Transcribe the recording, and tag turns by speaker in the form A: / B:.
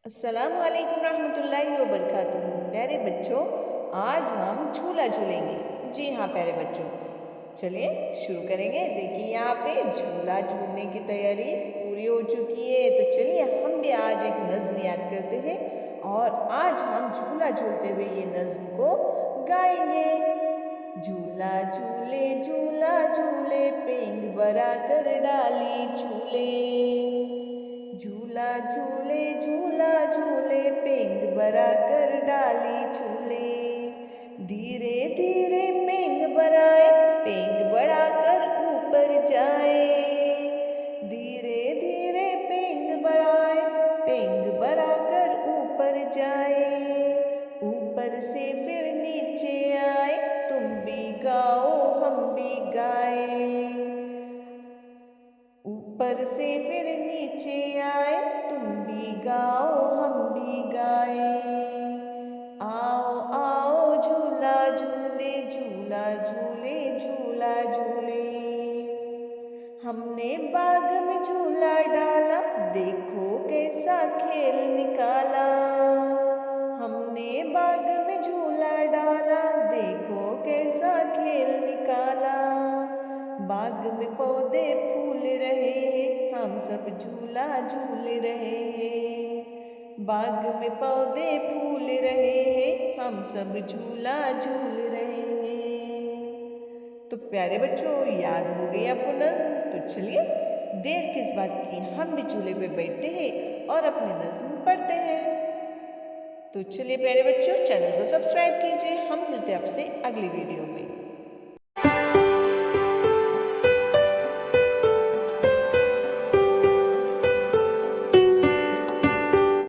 A: अस्सलामु अलैकुम रहमतुल्लाहि व बरकातुहू। प्यारे बच्चों, आज हम झूला झूलेंगे। जी हाँ प्यारे बच्चों, चलिए शुरू करेंगे। देखिए यहाँ पे झूला झूलने की तैयारी पूरी हो चुकी है। तो चलिए हम भी आज एक नज़्म याद करते हैं और आज हम झूला झूलते हुए ये नज़्म को गाएंगे। झूला झूले पेंग बरा कर डाली झूले। झूला झूले पेंग बरा कर डाली झूले। धीरे धीरे पेंग बराए, पेंग बढ़ा कर ऊपर जाए। धीरे धीरे पेंग बढ़ाए, पेंग बढ़ा कर ऊपर जाए। ऊपर से फिर नीचे आए, तुम भी गाओ हम भी गाए। ऊपर से फिर नीचे आए, तुम भी गाओ हम भी गाए। आओ आओ झूला झूले झूला झूले झूला झूले। हमने बाग में झूला डाला, देखो कैसा खेल निकाला। हमने बाग में झूला डाला, देखो कैसा खेल निकाला। बाग में पौधे फूल रहे हैं, हम सब झूला झूल रहे हैं। बाग में पौधे फूल रहे हैं, हम सब झूला झूल रहे हैं। तो प्यारे बच्चों, याद हो गई आपको नज़्म? तो चलिए देर किस बात की, हम भी झूले पे बैठते हैं और अपनी नज़्म पढ़ते हैं। तो चलिए प्यारे बच्चों, चैनल को सब्सक्राइब कीजिए। हम मिलते हैं आपसे अगली वीडियो में।